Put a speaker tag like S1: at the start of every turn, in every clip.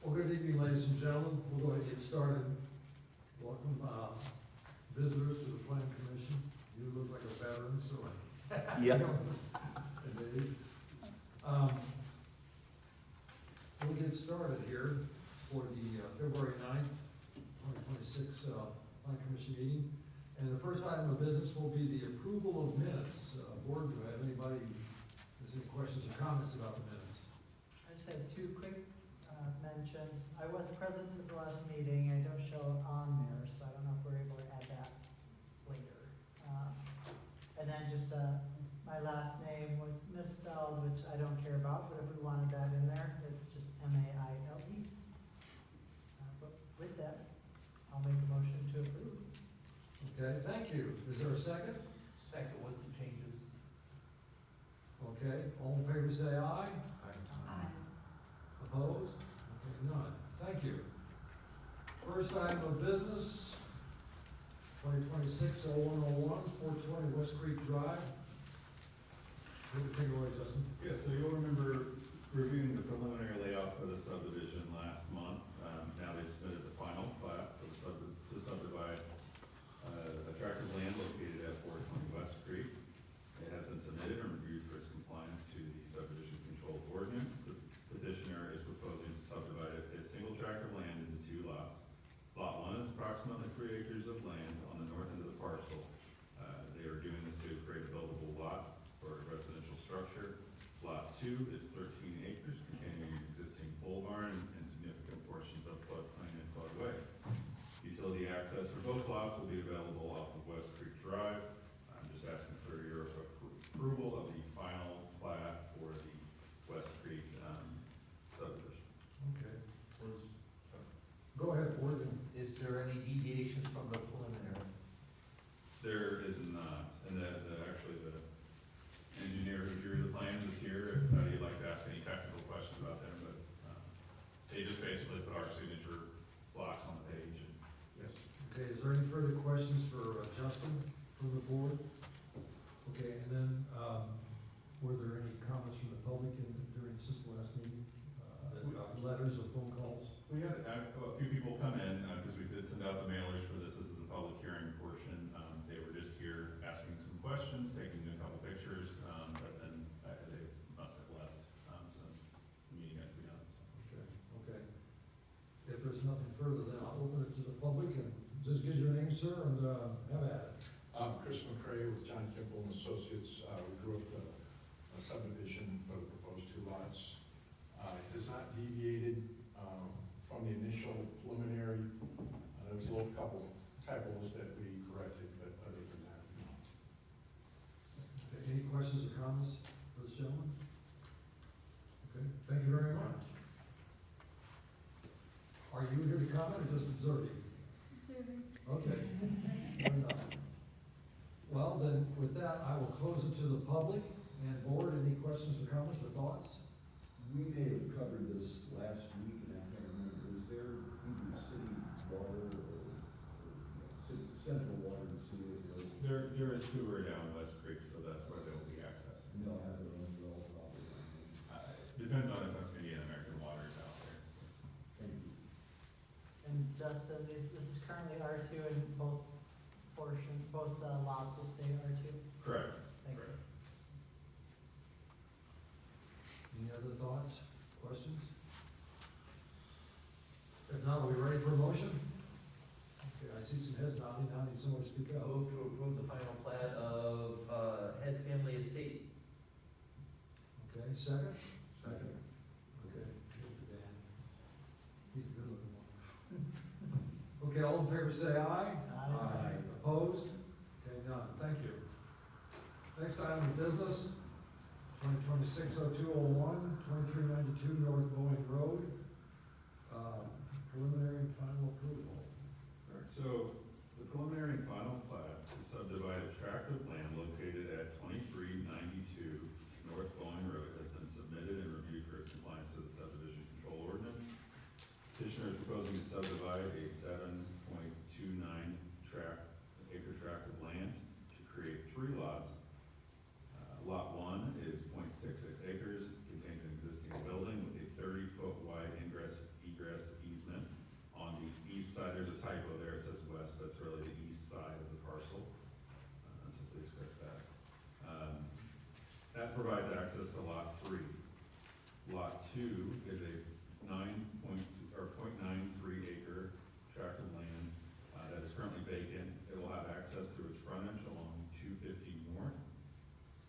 S1: Well, good evening, ladies and gentlemen. We'll go ahead and get started. Welcome, visitors to the planning commission. You look like a veteran, so.
S2: Yep.
S1: Indeed. We'll get started here for the February 9th, 2026 planning commission meeting. And the first item of business will be the approval of minutes. Board, do I have anybody, has any questions or comments about the minutes?
S3: I just had two quick mentions. I was present at the last meeting. I don't show it on there, so I don't know if we're able to add that later. And then just, my last name was misspelled, which I don't care about, but if we wanted that in there, it's just M-A-I-L-E. But with that, I'll make a motion to approve.
S1: Okay, thank you. Is there a second?
S4: Second with the changes.
S1: Okay, all in favor say aye. Opposed? Okay, none. Thank you. First item of business, 2026-0101, 420 West Creek Drive. Take it away, Justin.
S5: Yeah, so you'll remember reviewing the preliminary layout for the subdivision last month. Now they submitted the final plat for to subdivide a tract of land located at 420 West Creek. It has been submitted and reviewed for its compliance to the subdivision control ordinance. The petitioner is proposing to subdivide a single tract of land into two lots. Lot 1 is approximately 3 acres of land on the north end of the parcel. They are doing this to create a buildable lot for a residential structure. Lot 2 is 13 acres containing an existing pole barn and significant portions of floodplain and floodway. Utility access for both lots will be available off of West Creek Drive. I'm just asking for your approval of the final plat for the West Creek subdivision.
S1: Okay. Go ahead, board.
S4: Is there any deviations from the preliminary?
S5: There is not, and actually the engineer who drew the plans is here, if you'd like to ask any technical questions about them, but they just basically put our signature blocks on the page. And
S1: Yes. Okay, is there any further questions for Justin from the board? Okay, and then, were there any comments from the public since the last meeting? Letters or phone calls?
S5: We had a few people come in, because we did send out the mailers for this. This is the public hearing portion. They were just here asking some questions, taking a couple pictures, but then they must have left since the meeting has begun.
S1: Okay, okay. If there's nothing further, then I'll open it to the public and just give your name, sir, and have at it.
S6: I'm Chris McCray with John Kimball and Associates. We drew up a subdivision for the proposed two lots. It has not deviated from the initial preliminary. There was a little couple typos that we corrected, but other than that, no.
S1: Okay, any questions or comments for this gentleman? Okay, thank you very much. Are you here to comment or just observing?
S7: Observing.
S1: Okay. Fair enough. Well, then, with that, I will close it to the public and board. Any questions or comments or thoughts?
S8: We may have covered this last week, and I can't remember, is there either city water or central water to see it?
S5: There is sewer down West Creek, so that's where they'll be accessing.
S8: And they'll have their own well probably.
S5: Depends on if Indian American Water is out there.
S8: Thank you.
S3: And Justin, this is currently R2 and both lots will stay R2.
S5: Correct.
S3: Thank you.
S1: Any other thoughts, questions? If not, are we ready for a motion? Okay, I see some heads nodding. I need someone to speak up.
S4: Move to approve the final plat of Head Family Estate.
S1: Okay, second?
S6: Second.
S1: Okay. Good for Dan. He's a good looking one. Okay, all in favor say aye.
S3: Aye.
S1: Opposed? Okay, none. Thank you. Next item of business, 2026-0201, 2392 North Boeing Road. Preliminary and final approval.
S5: All right, so the preliminary and final plat to subdivide a tract of land located at 2392 North Boeing Road has been submitted and reviewed for its compliance to the subdivision control ordinance. Petitioner is proposing to subdivide a 7.29 acre tract of land to create 3 lots. Lot 1 is 0.66 acres, contains an existing building with a 30-foot wide ingress egress access to lot 3. Lot 2 is a 0.93 acre tract of land that is currently vacant. It will have access through its frontage along 250 North.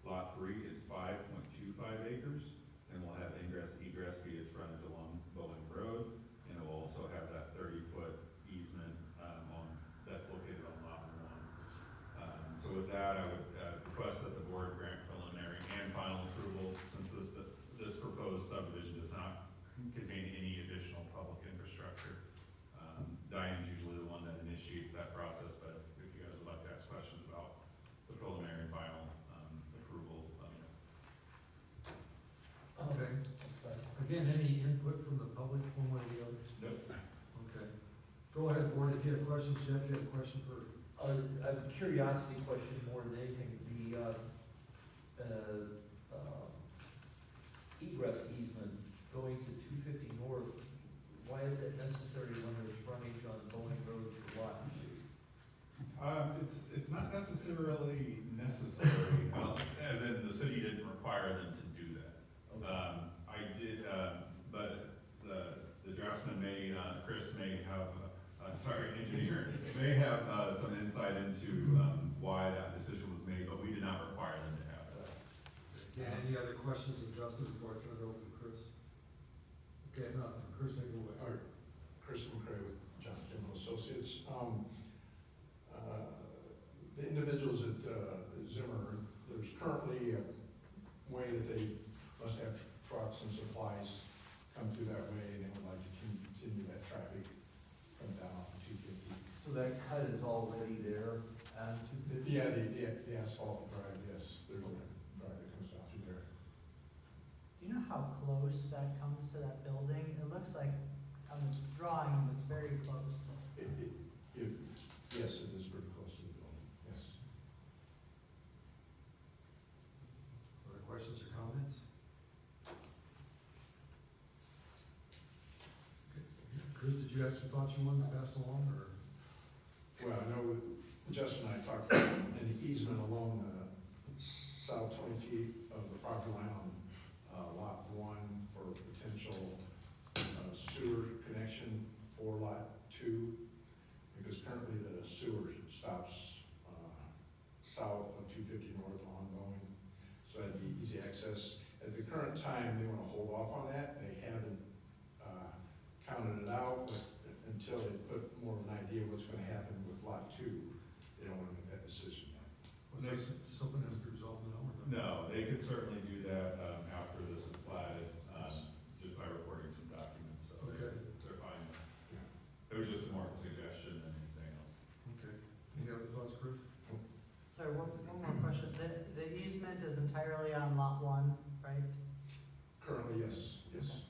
S5: Lot 3 is 5.25 acres and will have ingress egress via its frontage along Bowling Road. And it will also have that 30-foot easement that's located on lot 1. So with that, I would request that the board grant preliminary and final approval, since this proposed subdivision does not contain any additional public infrastructure. Diane's usually the one that initiates that process, but if you guys would like to ask questions about the preliminary and final approval, let me know.
S1: Okay.
S4: Sorry.
S1: Again, any input from the public, one way or the other?
S5: Nope.
S1: Okay. Go ahead, board, if you have questions. Jeff, you have a question for?
S4: I have a curiosity question more than anything. The egress easement going to 250 North, why is it necessary when there's frontage on Bowling Road for lot 2?
S5: It's not necessarily necessary, as in the city didn't require them to do that. I did, but the draftsman may, Chris may have, engineer, may have some insight into why that decision was made, but we did not require them to have that.
S1: Yeah, any other questions of Justin before I turn it over to Chris? Okay, nothing. Chris, take it away.
S6: All right, Chris McCray with John Kimball Associates. The individuals at Zimmer, there's currently a way that they must have trucks and supplies come through that way, and they would like to continue that traffic come down off of 250.
S4: So that cut is already there on 250?
S6: Yeah, the asphalt drive, yes, there's a drive that comes down through there.
S3: Do you know how close that comes to that building? It looks like on the drawing, it's very close.
S6: Yes, it is pretty close to the building, yes.
S1: Other questions or comments? Okay. Chris, did you have some thoughts you wanted to pass along, or?
S6: Well, I know Justin and I talked about an easement along the south 20 feet of the property line on lot 1 for potential sewer connection for lot 2, because currently the sewer stops south of 250 North on Boeing, so that'd be easy access. At the current time, they want to hold off on that. They haven't counted it out, but until they put more of an idea of what's going to happen with lot 2, they don't want to make that decision yet.
S1: Was that something that's resolved now, or not?
S5: No, they could certainly do that after this is platted, just by recording some documents, so
S1: Okay.
S5: they're fine.
S6: Yeah.
S5: It was just more of a suggestion than anything else.
S1: Okay. Any other thoughts, Chris?
S3: Sorry, one more question. The easement is entirely on lot 1, right?
S6: Currently, yes, yes.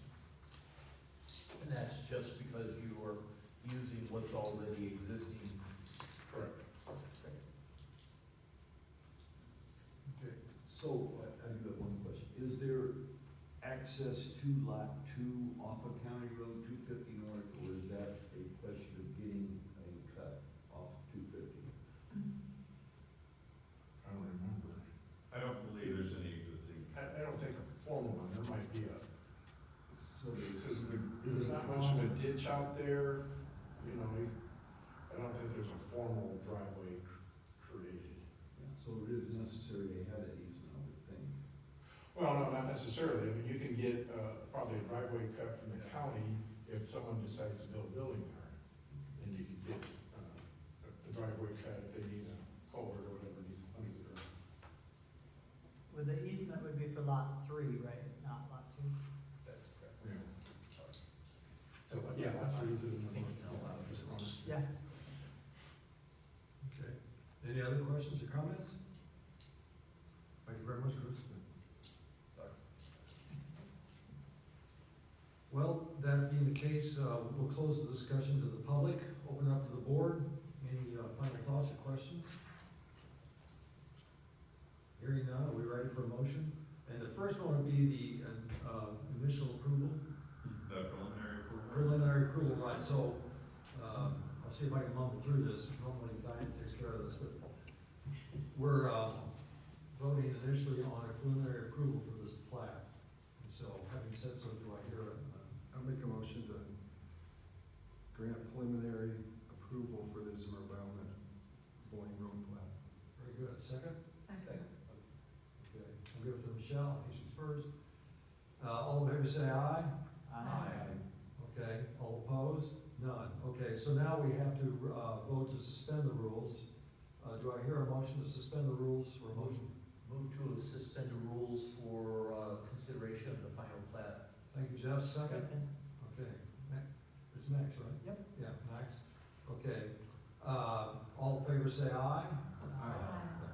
S4: And that's just because you are using what's already existing?
S6: Correct.
S1: Okay.
S8: So, I do have one question. Is there access to lot 2 off of County Road 250 North, or is that a question of getting a cut off 250?
S6: I don't remember.
S5: I don't believe there's any existing.
S6: I don't think a formal one, there might be a,
S8: So
S6: because there's not much of a ditch out there, you know, I don't think there's a formal driveway created.
S8: So it is necessary to have an easement, I would think.
S6: Well, no, not necessarily, I mean, you can get, probably a driveway cut from the county if someone decides to build a building there. And you can get, a driveway cut if they need a culvert or whatever needs under the ground.
S3: Well, the easement would be for lot 3, right, not lot 2?
S4: That's correct.
S6: Yeah. So, yeah, that's the reason.
S4: Thinking out loud.
S3: Yeah.
S1: Okay. Any other questions or comments? Thank you very much, Chris.
S4: Sorry.
S1: Well, that being the case, we'll close the discussion to the public, open up to the board. Any final thoughts or questions? Hearing none, are we ready for a motion? And the first one would be the initial approval,
S5: The preliminary approval.
S1: preliminary approval, right? So, I'll see if I can mumble through this. Normally Diane takes care of this, but we're voting initially on a preliminary approval for this plat. And so, having said so, do I hear
S2: I'll make a motion to grant preliminary approval for the Zimmerbaum and Bowling Road plat.
S1: very good, second?
S7: Second.
S1: Okay, I'll give it to Michelle, I think she's first. All in favor say aye. Okay, all opposed? None. Okay, so now we have to, vote to suspend the rules. Do I hear a motion to suspend the rules or a motion?
S4: Move to suspend the rules for, consideration of the final plat.
S1: Thank you, Jeff, second. Okay, it's Max, right?
S3: Yep.
S1: Yeah, Max. Okay, all in favor say aye.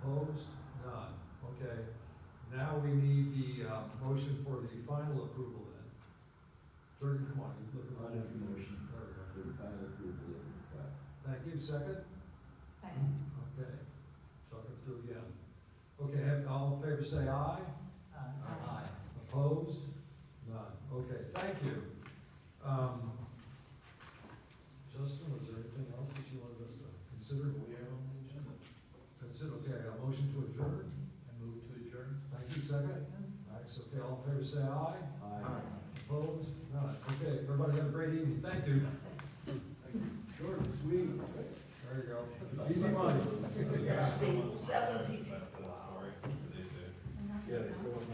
S1: Opposed? None. Okay, now we need the, motion for the final approval then. Jordan, come on, you look
S8: I'll
S1: around.
S8: make a motion
S1: There we go.
S8: for the final approval of the plat.
S1: Thank you, second?
S7: Second.
S1: Okay, talking through again. Okay, all in favor say aye.
S3: Aye.
S1: Opposed? None. Okay, thank you. Justin, was there anything else that you wanted us to consider?
S4: We are on the agenda.
S1: That's it, okay, a motion to adjourn.
S4: I move to adjourn.
S1: Thank you, second. Max, okay, all in favor say aye. Opposed? None. Okay, everybody have a great evening. Thank you.
S8: Short and sweet.
S1: There you go.
S8: Easy money.
S5: Yeah.
S4: That was easy.
S5: Sorry, they say.
S8: Yeah, they still want